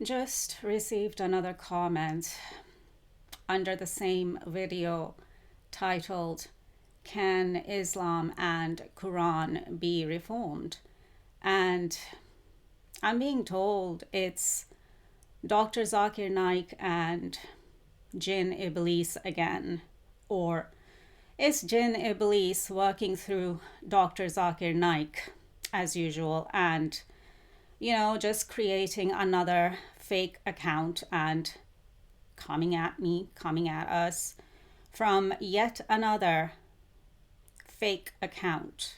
Just received another comment under the same video titled, "Can Islam and Quran be reformed?" And I'm being told it's Dr. Zakir Naik and Jinn Iblis again. Or it's Jinn Iblis working through Dr. Zakir Naik as usual, and just creating another fake account and coming at me, coming at us from yet another fake account.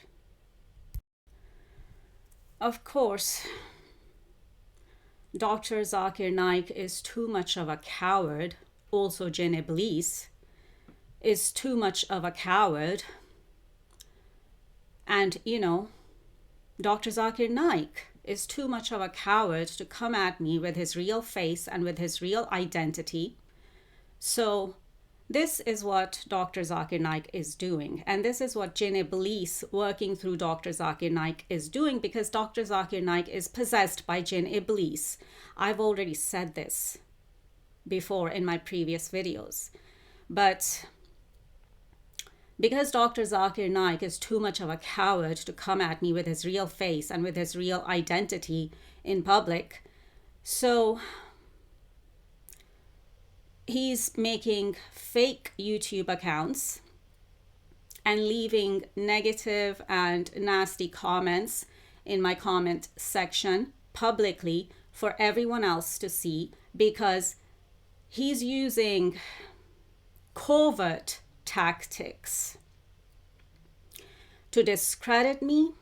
Of course, Dr. Zakir Naik is too much of a coward. Also, Jinn Iblis is too much of a coward. And, Dr. Zakir Naik is too much of a coward to come at me with his real face and with his real identity. So this is what Dr. Zakir Naik is doing. And this is what Jinn Iblis working through Dr. Zakir Naik is doing, because Dr. Zakir Naik is possessed by Jinn Iblis. I've already said this before in my previous videos. But because Dr. Zakir Naik is too much of a coward to come at me with his real face and with his real identity in public, so he's making fake YouTube accounts and leaving negative and nasty comments in my comment section publicly for everyone else to see, because he's using covert tactics to discredit me,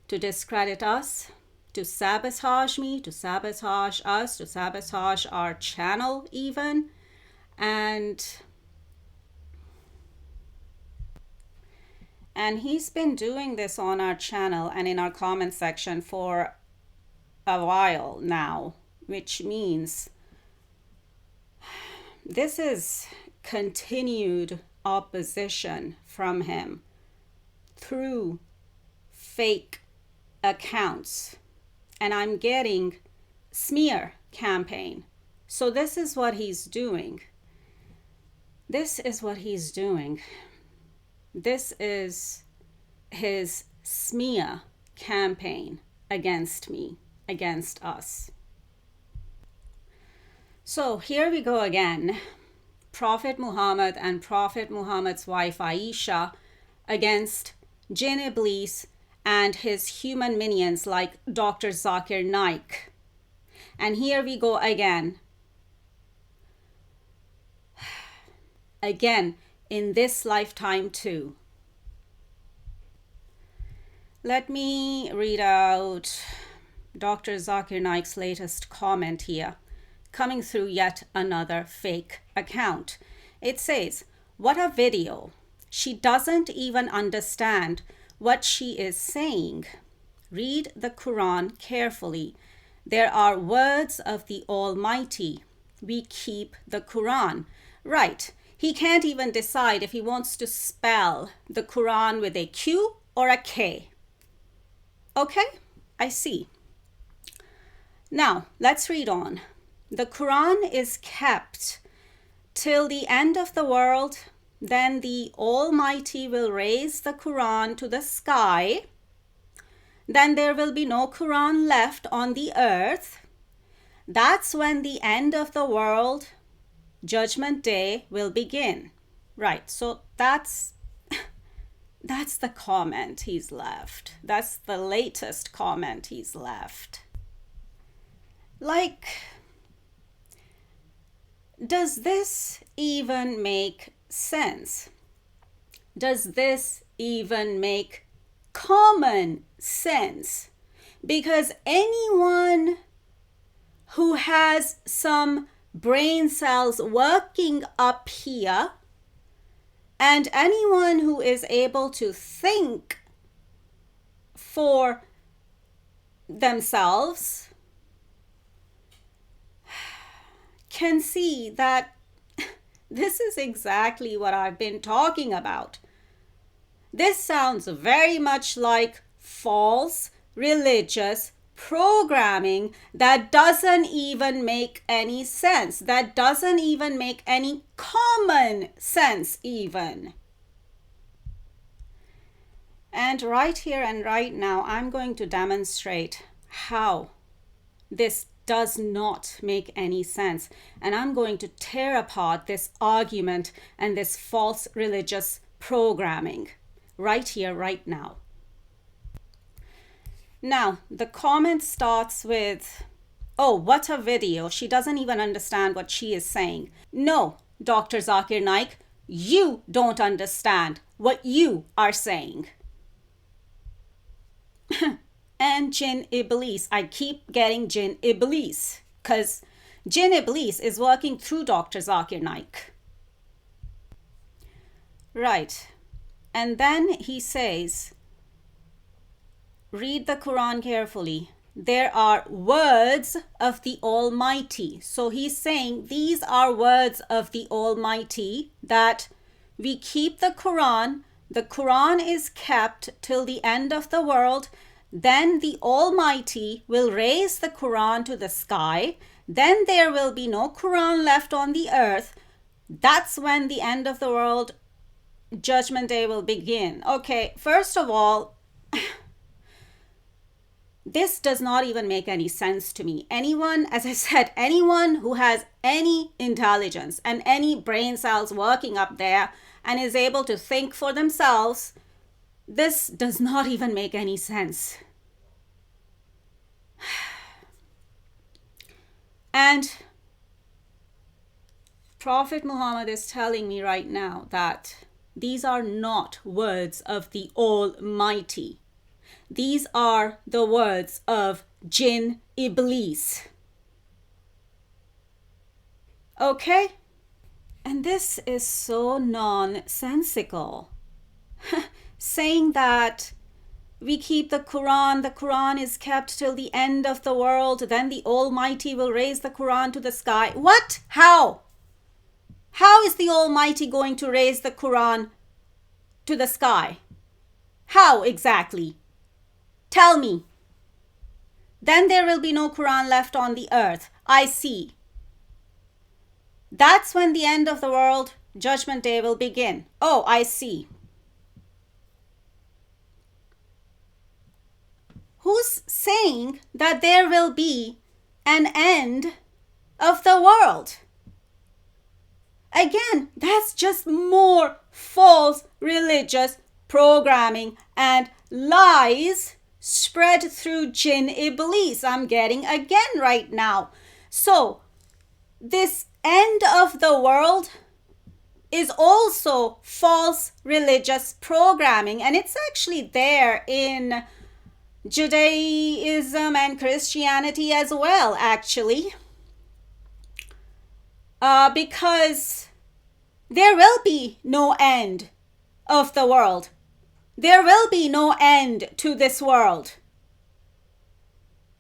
to discredit us, to sabotage me, to sabotage us, to sabotage our channel even. And he's been doing this on our channel and in our comment section for a while now, which means this is continued opposition from him through fake accounts. And I'm getting smear campaign. So this is what he's doing. This is what he's doing. This is his smear campaign against me, against us. So here we go again. Prophet Muhammad and Prophet Muhammad's wife Aisha against Jinn Iblis and his human minions like Dr. Zakir Naik. And here we go again. Again, in this lifetime too. Let me read out Dr. Zakir Naik's latest comment here, coming through yet another fake account. It says, "What a video. She doesn't even understand what she is saying. Read the Quran carefully. There are words of the Almighty. We keep the Quran." Right. He can't even decide if he wants to spell the Quran with a Q or a K. Okay, I see. Now, let's read on. The Quran is kept till the end of the world. Then the Almighty will raise the Quran to the sky. Then there will be no Quran left on the earth. That's when the end of the world, Judgment Day, will begin. Right, so that's the comment he's left. That's the latest comment he's left. Like, does this even make sense? Does this even make common sense? Because anyone who has some brain cells working up here, and anyone who is able to think for themselves can see that this is exactly what I've been talking about. This sounds very much like false religious programming that doesn't even make any sense, that doesn't even make any common sense even. And right here and right now, I'm going to demonstrate how this does not make any sense. And I'm going to tear apart this argument and this false religious programming right here, right now. Now, the comment starts with, oh, what a video. She doesn't even understand what she is saying. No, Dr. Zakir Naik, you don't understand what you are saying. And Jinn Iblis. I keep getting Jinn Iblis because Jinn Iblis is working through Dr. Zakir Naik. Right. And then he says, read the Quran carefully. There are words of the Almighty. So he's saying these are words of the Almighty, that we keep the Quran. The Quran is kept till the end of the world. Then the Almighty will raise the Quran to the sky. Then there will be no Quran left on the earth. That's when the end of the world, Judgment Day, will begin. Okay, first of all, this does not even make any sense to me. Anyone, as I said, anyone who has any intelligence and any brain cells working up there and is able to think for themselves, this does not even make any sense. And Prophet Muhammad is telling me right now that these are not words of the Almighty. These are the words of Jinn Iblis. Okay? And this is so nonsensical. Saying that we keep the Quran is kept till the end of the world, then the Almighty will raise the Quran to the sky. What? How? How is the Almighty going to raise the Quran to the sky? How exactly? Tell me. Then there will be no Quran left on the earth. I see. That's when the end of the world, Judgment Day, will begin. Oh, I see. Who's saying that there will be an end of the world? Again, that's just more false religious programming and lies spread through Jinn Iblis. I'm getting again right now. So, this end of the world is also false religious programming, and it's actually there in Judaism and Christianity as well, actually. Because there will be no end of the world. There will be no end to this world.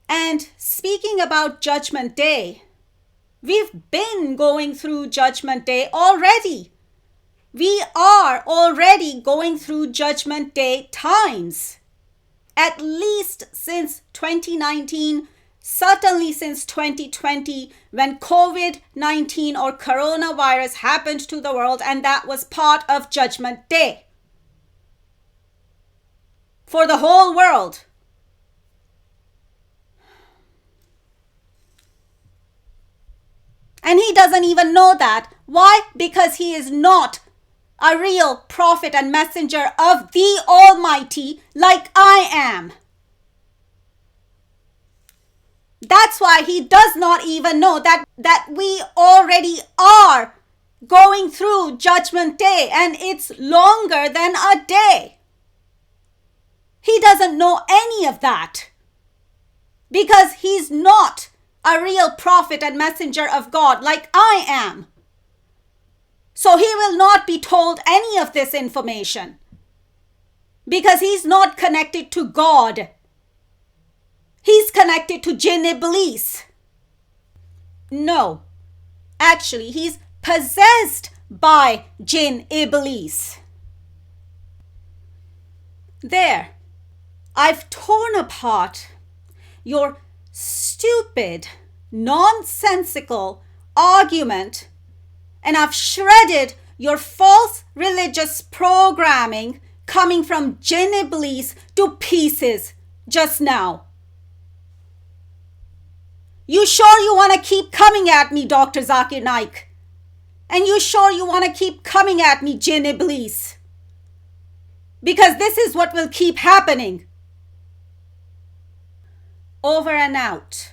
And speaking about Judgment Day, we've been going through Judgment Day already. We are already going through Judgment Day times. At least since 2019, certainly since 2020, when COVID-19 or coronavirus happened to the world, and that was part of Judgment Day for the whole world. And he doesn't even know that. Why? Because he is not a real prophet and messenger of the Almighty like I am. That's why he does not even know that we already are going through Judgment Day, and it's longer than a day. He doesn't know any of that because he's not a real prophet and messenger of God like I am. So he will not be told any of this information because he's not connected to God. He's connected to Jinn Iblis. No, actually, he's possessed by Jinn Iblis. There, I've torn apart your stupid, nonsensical argument, and I've shredded your false religious programming coming from Jinn Iblis to pieces just now. You sure you want to keep coming at me, Dr. Zakir Naik? And you sure you want to keep coming at me, Jinn Iblis? Because this is what will keep happening. Over and out.